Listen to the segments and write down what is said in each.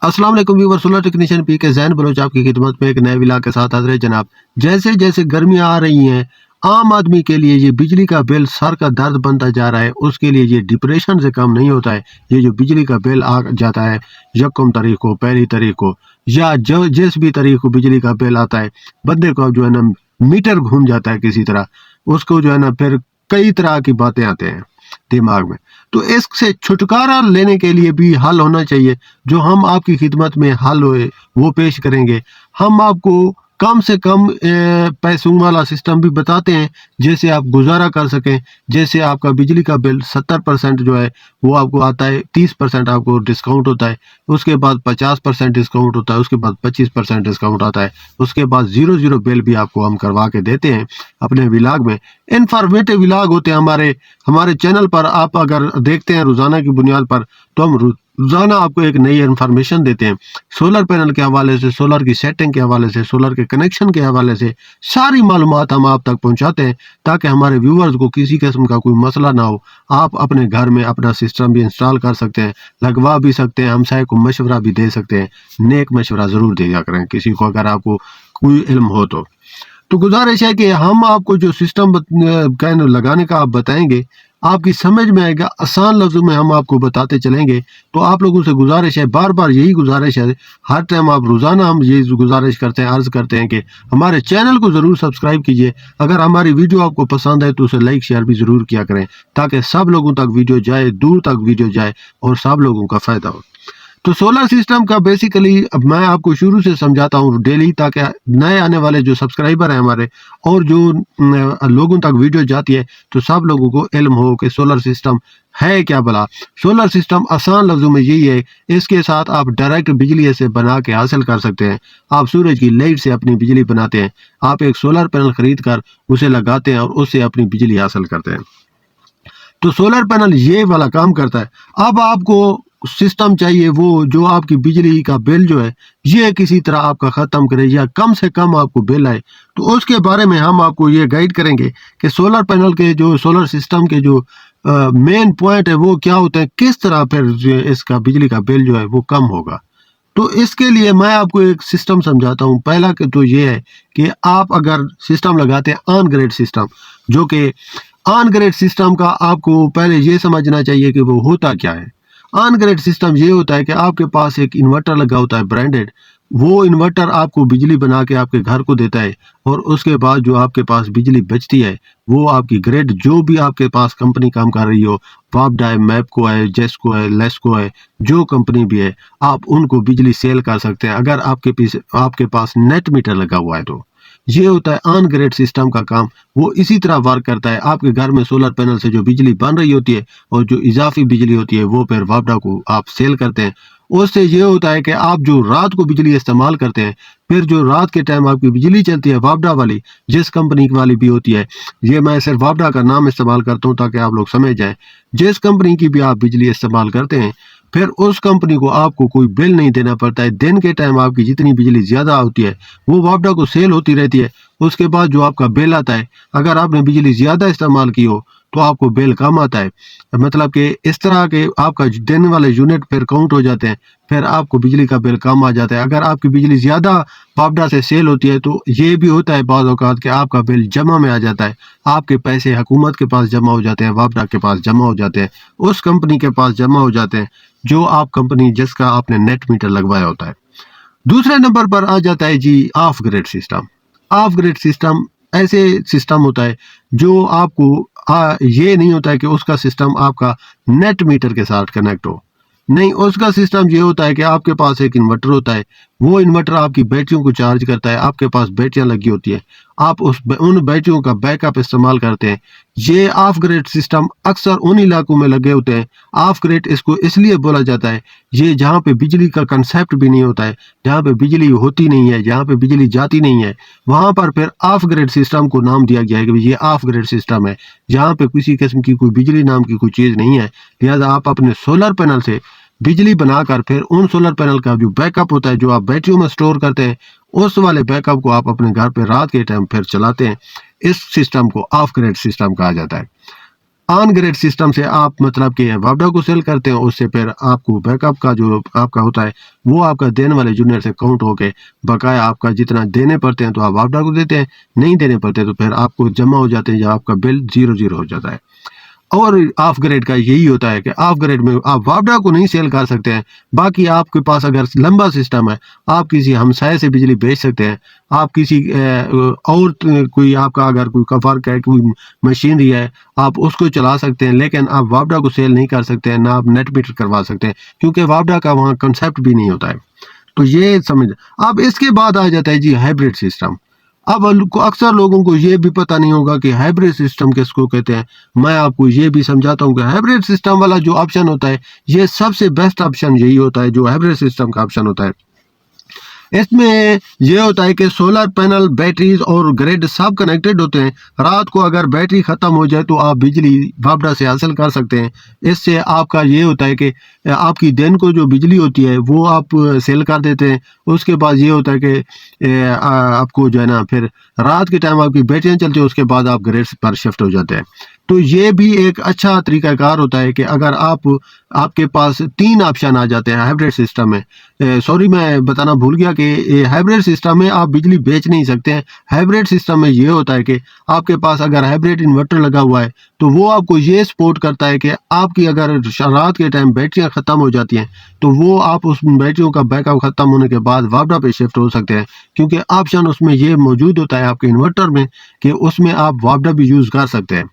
अस्सलाम वालेकुम viewer, solar technician P के जैन बलोच आपकी खिदमत में एक नए विला के साथ हाजिर है जनाब। जैसे जैसे गर्मियां आ रही हैं, आम आदमी के लिए ये बिजली का बिल सर का दर्द बनता जा रहा है। उसके लिए ये डिप्रेशन से कम नहीं होता है। ये जो बिजली का बिल आ जाता है यकम तारीख को, पहली तारीख को, या जो जिस भी तारीख को बिजली का बिल आता है, बंदे को जो है ना मीटर घूम जाता है किसी तरह। उसको जो है ना फिर कई तरह की बातें आते हैं दिमाग में। तो इससे छुटकारा लेने के लिए भी हल होना चाहिए। जो हम आपकी खिदमत में हल होए वो पेश करेंगे। हम आपको कम से कम पैसों वाला सिस्टम भी बताते हैं, जैसे आप गुजारा कर सकें। जैसे आपका बिजली का बिल 70% जो है वो आपको आता है, 30% आपको डिस्काउंट होता है, उसके बाद 50% डिस्काउंट होता है, उसके बाद 25% डिस्काउंट आता है, उसके बाद 0 बिल भी आपको हम करवा के देते हैं अपने विलाग में। इंफॉर्मेटिव विलाग होते हैं हमारे हमारे चैनल पर। आप अगर देखते हैं रोज़ाना की बुनियाद पर, तो हम रोज़ाना आपको एक नई इन्फॉर्मेशन देते हैं। सोलर पैनल के हवाले से, सोलर की सेटिंग के हवाले से, सोलर के कनेक्शन के हवाले से सारी मालूमात हम आप तक पहुंचाते हैं, ताकि हमारे व्यूअर्स को किसी किस्म का कोई मसला ना हो। आप अपने घर में अपना सिस्टम भी इंस्टॉल कर सकते हैं, लगवा भी सकते हैं, हमसाये को मशवरा भी दे सकते हैं। नेक मशवरा ज़रूर दिया करें किसी को, अगर आपको कोई इल्म हो तो गुजारिश है कि हम आपको जो सिस्टम कहने लगाने का आप बताएंगे, आपकी समझ में आएगा, आसान लफ्ज़ों में हम आपको बताते चलेंगे। तो आप लोगों से गुजारिश है, बार बार यही गुजारिश है, हर टाइम आप रोज़ाना हम ये गुजारिश करते हैं, अर्ज़ करते हैं कि हमारे चैनल को ज़रूर सब्सक्राइब कीजिए। अगर हमारी वीडियो आपको पसंद है तो उसे लाइक शेयर भी ज़रूर किया करें, ताकि सब लोगों तक वीडियो जाए, दूर तक वीडियो जाए और सब लोगों का फ़ायदा हो। तो सोलर सिस्टम का बेसिकली अब मैं आपको शुरू से समझाता हूँ डेली, ताकि नए आने वाले जो सब्सक्राइबर हैं हमारे, और जो लोगों तक वीडियो जाती है, तो सब लोगों को इल्म हो कि सोलर सिस्टम है क्या भला। सोलर सिस्टम आसान लफ्ज़ों में यही है, इसके साथ आप डायरेक्ट बिजली ऐसे बना के हासिल कर सकते हैं। आप सूरज की लाइट से अपनी बिजली बनाते हैं, आप एक सोलर पैनल खरीद कर उसे लगाते हैं और उससे अपनी बिजली हासिल करते हैं। तो सोलर पैनल ये वाला काम करता है। अब आपको सिस्टम चाहिए वो जो आपकी बिजली का बिल जो है ये किसी तरह आपका ख़त्म करे, या कम से कम आपको बिल आए। तो उसके बारे में हम आपको ये गाइड करेंगे कि सोलर पैनल के जो सोलर सिस्टम के जो मेन पॉइंट है वो क्या होते हैं, किस तरह फिर इसका बिजली का बिल जो है वो कम होगा। तो इसके लिए मैं आपको एक सिस्टम समझाता हूँ। पहला तो ये है कि आप अगर सिस्टम लगाते हैं ऑन ग्रिड सिस्टम, जो कि ऑन ग्रिड सिस्टम का आपको पहले ये समझना चाहिए कि वो होता क्या है। ऑन ग्रिड सिस्टम ये होता है कि आपके पास एक इन्वर्टर लगा होता है ब्रांडेड। वो इन्वर्टर आपको बिजली बना के आपके घर को देता है, और उसके बाद जो आपके पास बिजली बचती है वो आपकी ग्रिड, जो भी आपके पास कंपनी काम कर रही हो, वापडा है, मैपको है, जेस्को है, लेस्को है, जो कंपनी भी है, आप उनको बिजली सेल कर सकते हैं अगर आपके पास नेट मीटर लगा हुआ है। तो ये होता है ऑन ग्रिड सिस्टम का काम। वो इसी तरह वर्क करता है। आपके घर में सोलर पैनल से जो बिजली बन रही होती है और जो इजाफी बिजली होती है वो फिर वापडा को आप सेल करते हैं। उससे ये होता है कि आप जो रात को बिजली इस्तेमाल करते हैं, फिर जो रात के टाइम आपकी बिजली चलती है वापडा वाली, जिस कंपनी वाली भी होती है, ये मैं सिर्फ वापडा का नाम इस्तेमाल करता हूँ ताकि आप लोग समझ जाएं, जिस कंपनी की भी आप बिजली इस्तेमाल करते हैं, फिर उस कंपनी को आपको कोई बिल नहीं देना पड़ता है। दिन के टाइम आपकी जितनी बिजली ज़्यादा होती है वो वापडा को सेल होती रहती है। उसके बाद जो आपका बिल आता है, अगर आपने बिजली ज़्यादा इस्तेमाल की हो तो आपको बिल कम आता है। मतलब कि इस तरह के आपका दिन वाले यूनिट फिर काउंट हो जाते हैं, फिर आपको बिजली का बिल कम आ जाता है। अगर आपकी बिजली ज़्यादा वापडा से सेल होती है तो ये भी होता है बाज़ औक़ात कि आपका बिल जमा में आ जाता है। आपके पैसे हुकूमत के पास जमा हो जाते हैं, वापडा के पास जमा हो जाते हैं, उस कंपनी के पास जमा हो जाते हैं जो आप कंपनी जिसका आपने नेट मीटर लगवाया होता है। दूसरे नंबर पर आ जाता है जी off grid system. Off grid system ऐसे सिस्टम होता है जो आपको ये नहीं होता है कि उसका सिस्टम आपका नेट मीटर के साथ कनेक्ट हो। नहीं, उसका सिस्टम ये होता है कि आपके पास एक इन्वर्टर होता है, वो इन्वर्टर आपकी बैटरियों को चार्ज करता है। आपके पास बैटरियां लगी होती है, आप उन बैटरियों का बैकअप इस्तेमाल करते हैं। ये ऑफ ग्रिड सिस्टम अक्सर उन इलाकों में लगे होते हैं। ऑफ ग्रिड इसको इसलिए बोला जाता है, ये जहाँ पे बिजली का कंसेप्ट भी नहीं होता है, जहाँ पे बिजली होती नहीं है, जहाँ पे बिजली जाती नहीं है, वहाँ पर फिर ऑफ ग्रिड सिस्टम को नाम दिया गया है कि ये ऑफ ग्रिड सिस्टम है, जहाँ पे किसी किस्म की कोई बिजली नाम की कोई चीज़ नहीं है। लिहाजा आप अपने सोलर पैनल से बिजली बनाकर फिर उन सोलर पैनल का जो बैकअप होता है, जो आप बैटरियों में स्टोर करते हैं, उस वाले बैकअप को आप अपने घर पे रात के टाइम फिर चलाते हैं। इस सिस्टम को ऑफ ग्रिड सिस्टम कहा जाता है। ऑन ग्रिड सिस्टम से आप मतलब कि वापडा को सेल करते हैं, उससे फिर आपको बैकअप का जो आपका होता है वो आपका देने वाले जूनियर से काउंट होके बकाया आपका जितना देने पड़ते हैं तो आप वापडा को देते हैं, नहीं देने पड़ते तो फिर आपको जमा हो जाते हैं या आपका बिल 0 हो जाता है। और ऑफ ग्रेड का यही होता है कि ऑफ ग्रेड में आप वापडा को नहीं सेल कर सकते हैं। बाकी आपके पास अगर लंबा सिस्टम है, आप किसी हमसाये से बिजली बेच सकते हैं, आप किसी कोई आपका अगर कोई वर्क है, कोई मशीनरी है, आप उसको चला सकते हैं, लेकिन आप वापडा को सेल नहीं कर सकते हैं, ना आप नेट मीटर करवा सकते हैं, क्योंकि वापडा का वहाँ कंसेप्ट भी नहीं होता है। तो ये समझ। अब इसके बाद आ जाता है जी हाइब्रिड सिस्टम। अब अक्सर लोगों को ये भी पता नहीं होगा कि हाइब्रिड सिस्टम किसको कहते हैं। मैं आपको ये भी समझाता हूँ कि हाइब्रिड सिस्टम वाला जो ऑप्शन होता है, ये सबसे बेस्ट ऑप्शन यही होता है जो हाइब्रिड सिस्टम का ऑप्शन होता है। इसमें यह होता है कि सोलर पैनल, बैटरीज और ग्रिड सब कनेक्टेड होते हैं। रात को अगर बैटरी ख़त्म हो जाए तो आप बिजली वापडा से हासिल कर सकते हैं। इससे आपका ये होता है कि आपकी दिन को जो बिजली होती है वो आप सेल कर देते हैं। उसके बाद ये होता है कि आपको जो है ना फिर रात के टाइम आपकी बैटरियाँ चलती है, उसके बाद आप ग्रिड पर शिफ्ट हो जाते हैं। तो ये भी एक अच्छा तरीकाकार होता है कि अगर आपके पास 3 ऑप्शन आ जाते हैं हाइब्रिड सिस्टम में। सॉरी, मैं बताना भूल गया कि हाइब्रिड सिस्टम में आप बिजली बेच नहीं सकते हैं। हाइब्रिड सिस्टम में ये होता है कि आपके पास अगर हाइब्रिड इन्वर्टर लगा हुआ है तो वो आपको ये सपोर्ट करता है कि आपकी अगर रात के टाइम बैटरियाँ ख़त्म हो जाती हैं तो वो आप उस बैटरियों का बैकअप ख़त्म होने के बाद वापडा पे शिफ्ट हो सकते हैं, क्योंकि ऑप्शन उसमें ये मौजूद होता है आपके इन्वर्टर में कि उसमें आप वापडा भी यूज़ कर सकते हैं।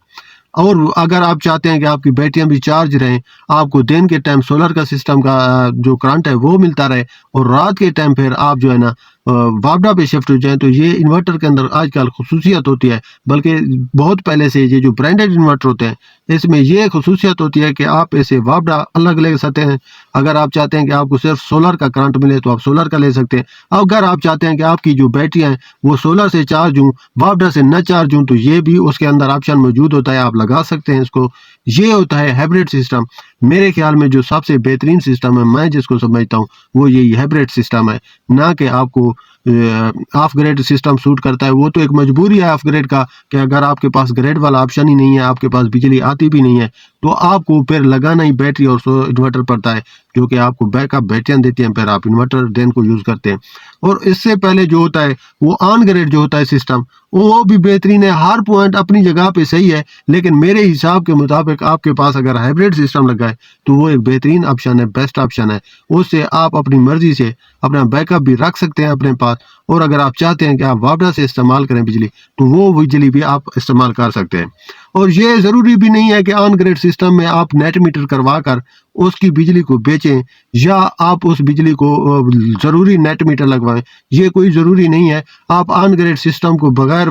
और अगर आप चाहते हैं कि आपकी बैटरियां भी चार्ज रहें, आपको दिन के टाइम सोलर का सिस्टम का जो करंट है वो मिलता रहे और रात के टाइम फिर आप जो है ना वापडा पे शिफ्ट हो जाएं, तो ये इन्वर्टर के अंदर आजकल खसूसियत होती है। बल्कि बहुत पहले से ये जो ब्रांडेड इन्वर्टर होते हैं इसमें ये खसूसियत होती है कि आप ऐसे वापडा अलग ले सकते हैं। अगर आप चाहते हैं कि आपको सिर्फ सोलर का करंट मिले तो आप सोलर का ले सकते हैं। अगर आप चाहते हैं कि आपकी जो बैटरियां हैं वो सोलर से चार्ज हों, वापडा से न चार्ज हों, तो ये भी उसके अंदर ऑप्शन मौजूद होता है, आप लगा सकते हैं इसको। ये होता है हाइब्रिड सिस्टम। मेरे ख्याल में जो सबसे बेहतरीन सिस्टम है, मैं जिसको समझता हूँ, वो यही हाइब्रिड सिस्टम है, ना कि आपको ऑफ ग्रिड सिस्टम सूट करता है। वो तो एक मजबूरी है ऑफ ग्रिड का कि अगर आपके पास ग्रिड वाला ऑप्शन ही नहीं है, आपके पास बिजली आती भी नहीं है, तो आपको फिर लगाना ही बैटरी और इन्वर्टर पड़ता है, जो कि आपको बैकअप बैटरियाँ देती हैं, फिर आप इन्वर्टर दिन को यूज़ करते हैं। और इससे पहले जो होता है वो ऑन ग्रिड जो होता है सिस्टम, वो भी बेहतरीन है। हर पॉइंट अपनी जगह पे सही है, लेकिन मेरे हिसाब के मुताबिक आपके पास अगर हाइब्रिड सिस्टम लगा है तो वो एक बेहतरीन ऑप्शन है, बेस्ट ऑप्शन है। उससे आप अपनी मर्जी से अपना बैकअप भी रख सकते हैं अपने पास, और अगर आप चाहते हैं कि आप वापडा से इस्तेमाल करें बिजली, तो वो बिजली भी आप इस्तेमाल कर सकते हैं। और ये ज़रूरी भी नहीं है कि ऑन ग्रिड सिस्टम में आप नेट मीटर करवा कर उसकी बिजली को बेचें, या आप उस बिजली को ज़रूरी नेट मीटर लगवाएं। ये कोई ज़रूरी नहीं है। आप ऑन ग्रिड सिस्टम को बगैर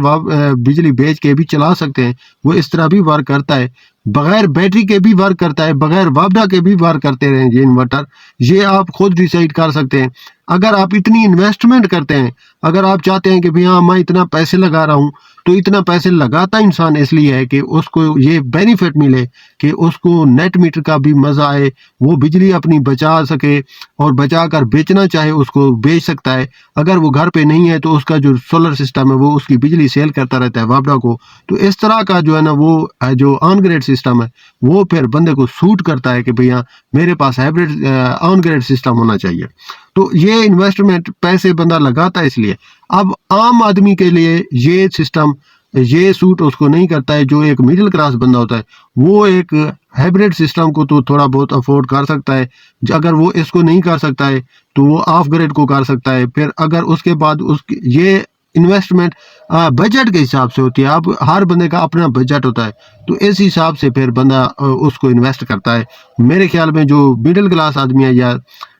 बिजली बेच के भी चला सकते हैं। वो इस तरह भी वर्क करता है, बगैर बैटरी के भी वर्क करता है, बगैर वापडा के भी वर्क करते रहें ये इन्वर्टर। ये आप खुद डिसाइड कर सकते हैं। अगर आप इतनी इन्वेस्टमेंट करते हैं, अगर आप चाहते हैं कि भैया हाँ मैं इतना पैसे लगा रहा हूँ, तो इतना पैसे लगाता इंसान इसलिए है कि उसको ये बेनिफिट मिले कि उसको नेट मीटर का भी मज़ा आए, वो बिजली अपनी बचा सके और बचा कर बेचना चाहे उसको बेच सकता है। अगर वो घर पे नहीं है तो उसका जो सोलर सिस्टम है वो उसकी बिजली सेल करता रहता है वापडा को। तो इस तरह का जो है ना वो जो ऑन ग्रिड सिस्टम है वो फिर बंदे को सूट करता है कि भैया मेरे पास हाइब्रिड ऑन ग्रिड सिस्टम होना चाहिए। तो ये इन्वेस्टमेंट पैसे बंदा लगाता है इसलिए। अब आम आदमी के लिए ये सिस्टम ये सूट उसको नहीं करता है। जो एक मिडिल क्लास बंदा होता है वो एक हाइब्रिड सिस्टम को तो थोड़ा बहुत अफोर्ड कर सकता है। अगर वो इसको नहीं कर सकता है तो वो ऑफ ग्रिड को कर सकता है। फिर अगर उसके बाद उसकी ये इन्वेस्टमेंट बजट के हिसाब से होती है। अब हर बंदे का अपना बजट होता है, तो इस हिसाब से फिर बंदा उसको इन्वेस्ट करता है। मेरे ख्याल में जो मिडिल क्लास आदमी है या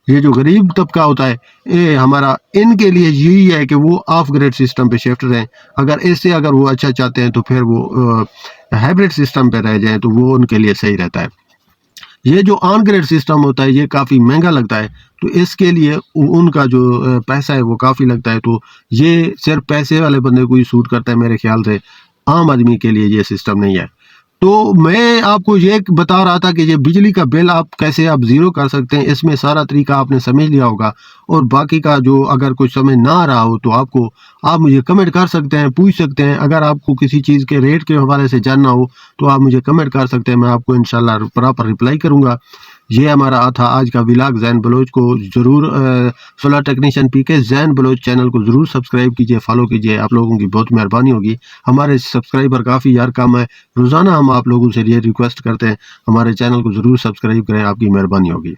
ये जो गरीब तबका होता है, ये हमारा, इनके लिए यही है कि वो ऑफ ग्रिड सिस्टम पे शिफ्ट रहें। अगर वो अच्छा चाहते हैं तो फिर वो हाइब्रिड सिस्टम पे रह जाएं, तो वो उनके लिए सही रहता है। ये जो ऑन ग्रिड सिस्टम होता है ये काफ़ी महंगा लगता है, तो इसके लिए उनका जो पैसा है वो काफ़ी लगता है। तो ये सिर्फ पैसे वाले बंदे को ही सूट करता है मेरे ख्याल से, आम आदमी के लिए ये सिस्टम नहीं है। तो मैं आपको ये बता रहा था कि ये बिजली का बिल आप कैसे आप ज़ीरो कर सकते हैं, इसमें सारा तरीका आपने समझ लिया होगा। और बाकी का जो अगर कुछ समझ ना आ रहा हो तो आप मुझे कमेंट कर सकते हैं, पूछ सकते हैं। अगर आपको किसी चीज़ के रेट के हवाले से जानना हो तो आप मुझे कमेंट कर सकते हैं, मैं आपको इंशाल्लाह प्रॉपर रिप्लाई करूँगा। ये हमारा था आज का व्लॉग। ज़ैन बलोच को ज़रूर सोलर टेक्नीशियन पीके ज़ैन बलोच चैनल को ज़रूर सब्सक्राइब कीजिए, फॉलो कीजिए। आप लोगों की बहुत मेहरबानी होगी। हमारे सब्सक्राइबर काफ़ी यार कम है। रोज़ाना हम आप लोगों से ये रिक्वेस्ट करते हैं, हमारे चैनल को ज़रूर सब्सक्राइब करें, आपकी मेहरबानी होगी।